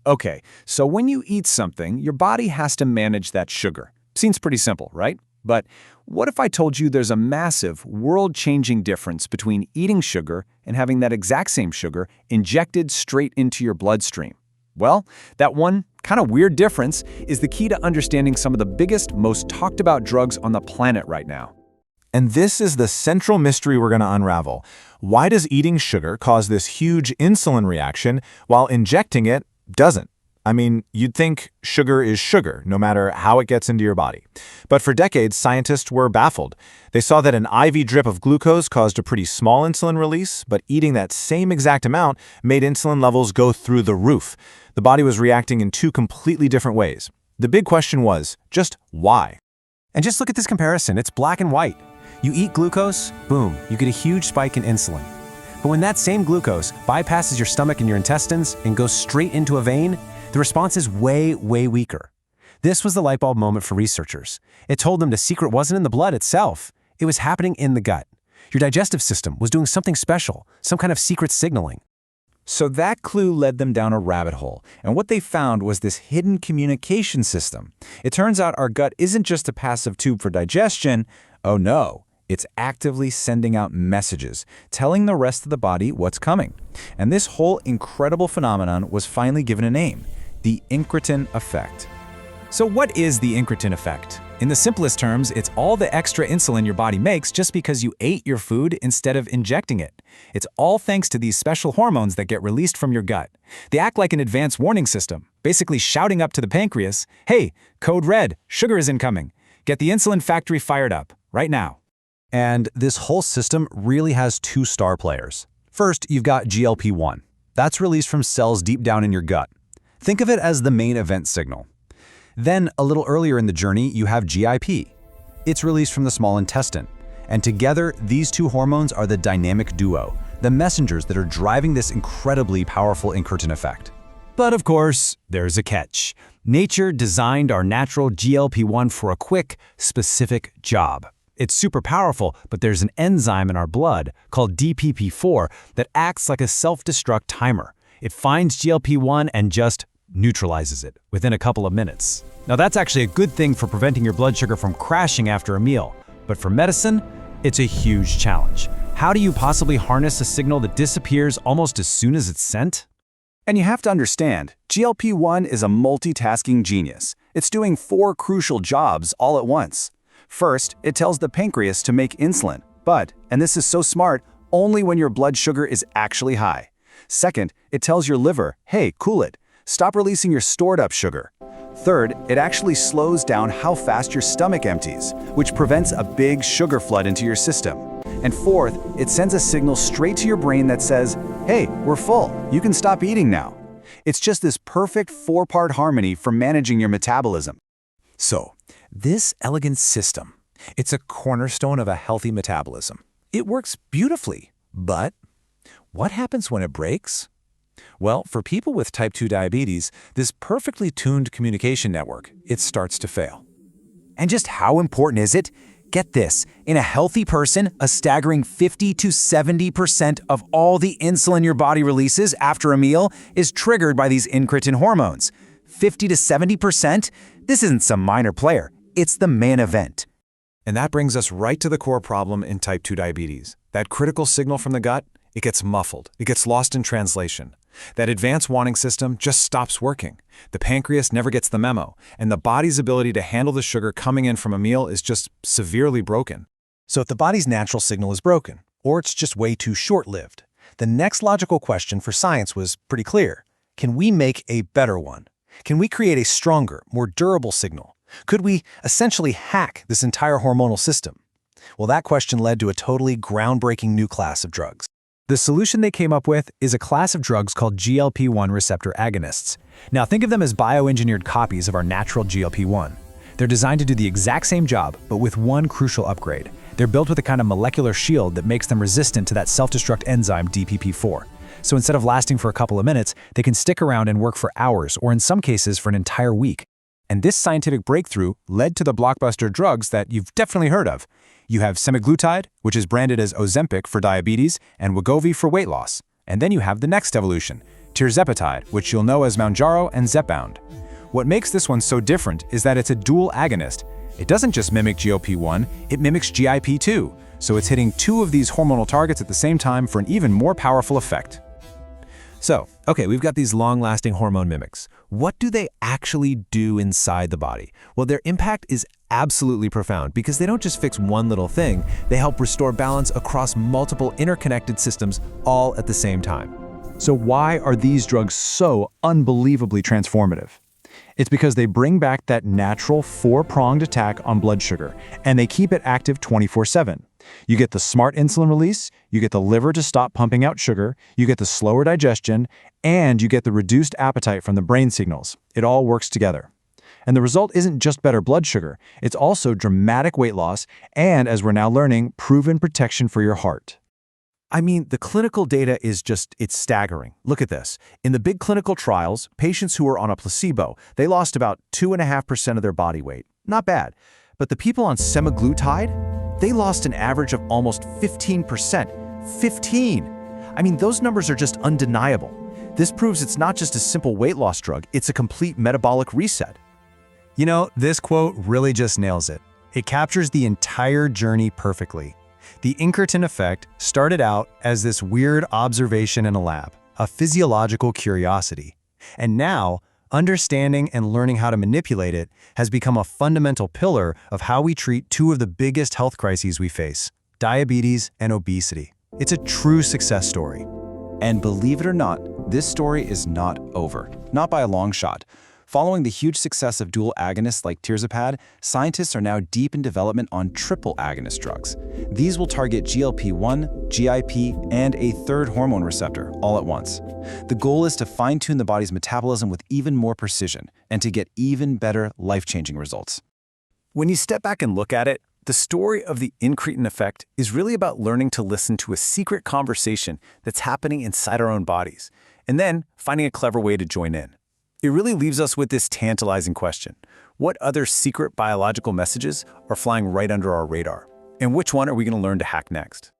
Okay, so when you eat something, your body has to manage that sugar. Seems pretty simple, right? But what if I told you there's a massive, world-changing difference between eating sugar and having that exact same sugar injected straight into your bloodstream? Well, that one kind of weird difference is the key to understanding some of the biggest, most talked about drugs on the planet right now. And this is the central mystery we're going to unravel. Why does eating sugar cause this huge insulin reaction while injecting it doesn't? I mean, you'd think sugar is sugar, no matter how it gets into your body. But for decades, scientists were baffled. They saw that an IV drip of glucose caused a pretty small insulin release, but eating that same exact amount made insulin levels go through the roof. The body was reacting in two completely different ways. The big question was, just why? And just look at this comparison. It's black and white. You eat glucose, boom, you get a huge spike in insulin. But when that same glucose bypasses your stomach and your intestines and goes straight into a vein, the response is way, way weaker. This was the light bulb moment for researchers. It told them the secret wasn't in the blood itself. It was happening in the gut. Your digestive system was doing something special, some kind of secret signaling. So that clue led them down a rabbit hole, and what they found was this hidden communication system. It turns out our gut isn't just a passive tube for digestion. Oh no, it's actively sending out messages, telling the rest of the body what's coming. And this whole incredible phenomenon was finally given a name: the incretin effect. So what is the incretin effect? In the simplest terms, it's all the extra insulin your body makes just because you ate your food instead of injecting it. It's all thanks to these special hormones that get released from your gut. They act like an advanced warning system, basically shouting up to the pancreas, "Hey, code red, sugar is incoming. Get the insulin factory fired up, right now." And this whole system really has two star players. First, you've got GLP-1. That's released from cells deep down in your gut. Think of it as the main event signal. Then, a little earlier in the journey, you have GIP. It's released from the small intestine. And together, these two hormones are the dynamic duo, the messengers that are driving this incredibly powerful incretin effect. But of course, there's a catch. Nature designed our natural GLP-1 for a quick, specific job. It's super powerful, but there's an enzyme in our blood called DPP4 that acts like a self-destruct timer. It finds GLP-1 and just neutralizes it within a couple of minutes. Now that's actually a good thing for preventing your blood sugar from crashing after a meal. But for medicine, it's a huge challenge. How do you possibly harness a signal that disappears almost as soon as it's sent? And you have to understand, GLP-1 is a multitasking genius. It's doing 4 crucial jobs all at once. First, it tells the pancreas to make insulin, but, and this is so smart, only when your blood sugar is actually high. Second, it tells your liver, hey, cool it. Stop releasing your stored-up sugar. Third, it actually slows down how fast your stomach empties, which prevents a big sugar flood into your system. And fourth, it sends a signal straight to your brain that says, hey, we're full, you can stop eating now. It's just this perfect 4-part harmony for managing your metabolism. So, this elegant system, it's a cornerstone of a healthy metabolism. It works beautifully, but what happens when it breaks? Well, for people with type 2 diabetes, this perfectly tuned communication network, it starts to fail. And just how important is it? Get this, in a healthy person, a staggering 50 to 70% of all the insulin your body releases after a meal is triggered by these incretin hormones. 50 to 70%? This isn't some minor player, it's the main event. And that brings us right to the core problem in type 2 diabetes. That critical signal from the gut, it gets muffled, it gets lost in translation. That advanced warning system just stops working. The pancreas never gets the memo, and the body's ability to handle the sugar coming in from a meal is just severely broken. So if the body's natural signal is broken, or it's just way too short-lived, the next logical question for science was pretty clear. Can we make a better one? Can we create a stronger, more durable signal? Could we essentially hack this entire hormonal system? Well, that question led to a totally groundbreaking new class of drugs. The solution they came up with is a class of drugs called GLP-1 receptor agonists. Now think of them as bioengineered copies of our natural GLP-1. They're designed to do the exact same job, but with one crucial upgrade. They're built with a kind of molecular shield that makes them resistant to that self-destruct enzyme DPP4. So instead of lasting for a couple of minutes, they can stick around and work for hours, or in some cases for an entire week. And this scientific breakthrough led to the blockbuster drugs that you've definitely heard of. You have Semaglutide, which is branded as Ozempic for diabetes, and Wegovy for weight loss. And then you have the next evolution, tirzepatide, which you'll know as Mounjaro and Zepbound. What makes this one so different is that it's a dual agonist. It doesn't just mimic GLP-1, it mimics GIP too, so it's hitting two of these hormonal targets at the same time for an even more powerful effect. So, okay, we've got these long-lasting hormone mimics. What do they actually do inside the body? Well, their impact is absolutely profound because they don't just fix one little thing, they help restore balance across multiple interconnected systems all at the same time. So why are these drugs so unbelievably transformative? It's because they bring back that natural four-pronged attack on blood sugar, and they keep it active 24/7. You get the smart insulin release, you get the liver to stop pumping out sugar, you get the slower digestion, and you get the reduced appetite from the brain signals. It all works together. And the result isn't just better blood sugar, it's also dramatic weight loss, and as we're now learning, proven protection for your heart. I mean, the clinical data is it's staggering. Look at this. In the big clinical trials, patients who were on a placebo, they lost about 2.5% of their body weight. Not bad. But the people on semaglutide, they lost an average of almost 15%. 15! I mean, those numbers are just undeniable. This proves it's not just a simple weight loss drug, it's a complete metabolic reset. You know, this quote really just nails it. It captures the entire journey perfectly. The Incretin effect started out as this weird observation in a lab, a physiological curiosity. And now, understanding and learning how to manipulate it has become a fundamental pillar of how we treat two of the biggest health crises we face, diabetes and obesity. It's a true success story. And believe it or not, this story is not over. Not by a long shot. Following the huge success of dual agonists like tirzepatide, scientists are now deep in development on triple agonist drugs. These will target GLP-1, GIP, and a third hormone receptor all at once. The goal is to fine-tune the body's metabolism with even more precision and to get even better life-changing results. When you step back and look at it, the story of the Incretin effect is really about learning to listen to a secret conversation that's happening inside our own bodies, and then finding a clever way to join in. It really leaves us with this tantalizing question. What other secret biological messages are flying right under our radar? And which one are we going to learn to hack next?